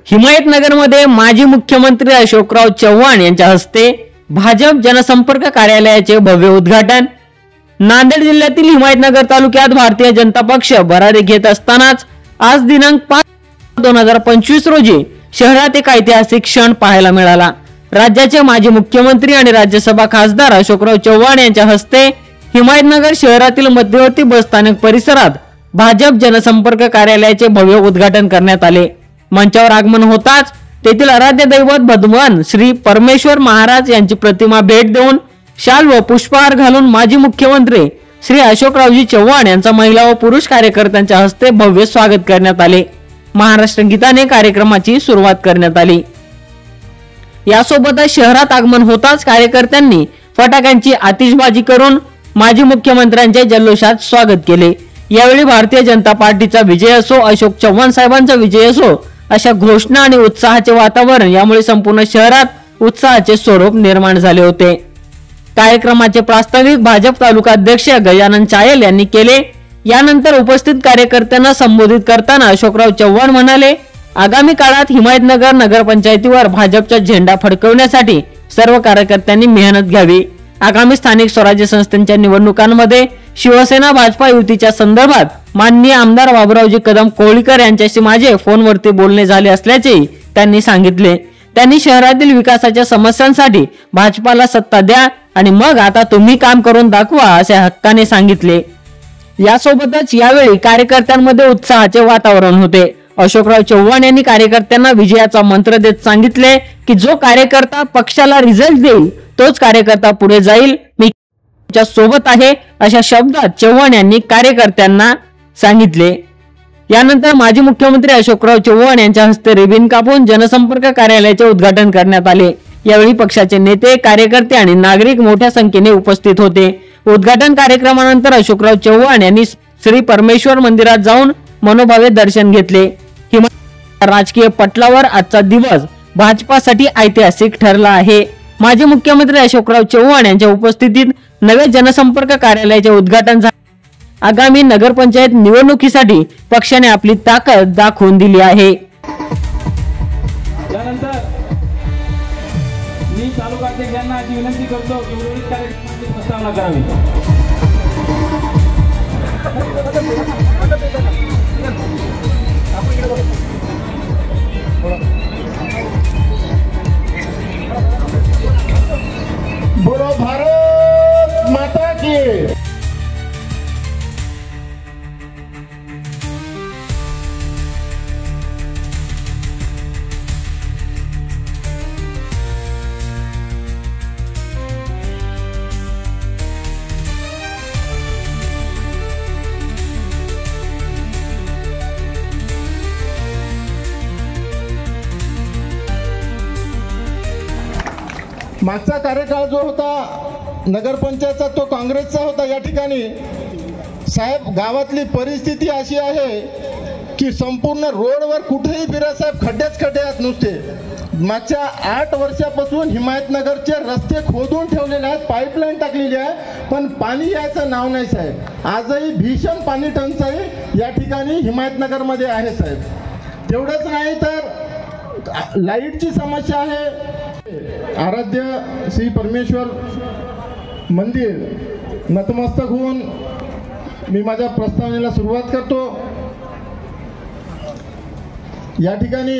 हिमायतनगरमध्ये माजी मुख्यमंत्री अशोकराव चव्हाण यांच्या हस्ते भाजप जनसंपर्क कार्यालयाचे भव्य उद्घाटन। नांदेड जिल्ह्यातील हिमायतनगर तालुक्यात भारतीय जनता पक्ष भरारी घेत असतानाच आज दिनांक 5/2025 रोजी शहरात एक ऐतिहासिक क्षण पाहायला मिळाला। राज्याचे माजी मुख्यमंत्री आणि राज्यसभा खासदार अशोकराव चव्हाण यांच्या हस्ते हिमायतनगर शहरातील मध्यवर्ती बसस्थानक परिसरात भाजप जनसंपर्क कार्यालयाचे भव्य उद्घाटन करण्यात आले। मंचावर आगमन होताच तेथील आराध्य दैवत भगवान श्री परमेश्वर महाराज यांची प्रतिमा भेट देऊन शाल व पुष्पहार घालून माजी मुख्यमंत्री श्री अशोकरावजी चव्हाण यांचा महिला व पुरुष कार्यकर्त्यांच्या हस्ते भव्य स्वागत करण्यात आले। महाराष्ट्र गीताने कार्यक्रमाची सुरुवात करण्यात आली। यासोबतच शहरात आगमन होताच कार्यकर्त्यांनी फटाक्यांची आतिषबाजी करून माजी मुख्यमंत्र्यांचे जल्लोषात स्वागत केले। यावेळी भारतीय जनता पार्टीचा विजय असो, अशोक चव्हाण साहेबांचा विजय असो अशा घोषणा आणि उत्साहाचे वातावरण यामुळे संपूर्ण शहरात उत्साहाचे स्वरूप निर्माण झाले होते। कार्यक्रमाचे प्रास्ताविक भाजप तालुका अध्यक्ष गजानन चायल यांनी केले। यानंतर उपस्थित कार्यकर्त्यांना संबोधित करताना अशोकराव चव्हाण म्हणाले, आगामी काळात हिमायतनगर नगरपंचायतीवर भाजपचा झेंडा फडकवण्यासाठी सर्व कार्यकर्त्यांनी मेहनत घ्यावी। आगामी स्थानिक स्वराज्य संस्थांच्या निवडणुकांमध्ये शिवसेना भाजपा युतीच्या संदर्भात माननीय आमदार बाबुरावजी कदम कोळीकर यांच्याशी माझे फोनवरती बोलणे झाले असल्याचे त्यांनी सांगितले। त्यांनी शहरातील विकासाच्या समस्यांसाठी भाजपाला सत्ता द्या आणि मग आता तुम्ही काम करून दाखवा असे हक्काने सांगितले। यासोबतच यावेळी कार्यकर्त्यांमध्ये उत्साहाचे वातावरण होते। अशोकराव चव्हाण यांनी कार्यकर्त्यांना विजयाचा मंत्र देत सांगितले की जो कार्यकर्ता पक्षाला रिझल्ट देईल तोच कार्यकर्ता पुढे जाईल, मी तुमच्या सोबत आहे अशा शब्दात चव्हाण यांनी कार्यकर्त्यांना सांगितले। यानंतर माजी मुख्यमंत्री अशोकराव चव्हाण यांच्या हस्ते रिबीन कापून जनसंपर्क कार्यालयाचे उद्घाटन करण्यात आले। यावेळी पक्षाचे नेते, कार्यकर्ते आणि नागरिक मोठ्या संख्येने उपस्थित होते। उद्घाटन कार्यक्रमानंतर अशोकराव चव्हाण यांनी श्री परमेश्वर मंदिरात जाऊन मनोभावे दर्शन घेतले। राजकीय पटलावर आजचा दिवस भाजपासाठी ऐतिहासिक ठरला आहे। माजी मुख्यमंत्री अशोकराव चव्हाण यांच्या उपस्थितीत नवे जनसंपर्क कार्यालयाचे उद्घाटन झाले। आगामी नगरपंचायत निवडणुकीसाठी पक्षाने आपली ताकद दाखवून दिली आहे। त्यानंतर मी तालुका अध्यक्षांना अशी विनंती करतो की उर्वरित कार्यक्रमाची प्रस्तावना करावी। बोलो भारत माता की। मागचा कार्यकाळ जो होता नगरपंचायतचा तो काँग्रेसचा होता। या ठिकाणी साहेब गावातली परिस्थिती अशी आहे की संपूर्ण रोडवर कुठेही फिरा साहेब खड्डेच खड्डे आहेत नुसते। मागच्या 8 वर्षापासून हिमायतनगरचे रस्ते खोदून ठेवलेले आहेत, पाईपलाईन टाकलेली आहे, पण पाणी यायचं नाव नाही साहेब। आजही भीषण पाणी टंचाई या ठिकाणी हिमायतनगरमध्ये आहे साहेब। तेवढंच नाही तर लाईटची समस्या आहे। आराध्य श्री परमेश्वर मंदिर नतमस्तक होऊन मी माझ्या प्रस्तावनेला सुरुवात करतो। या ठिकाणी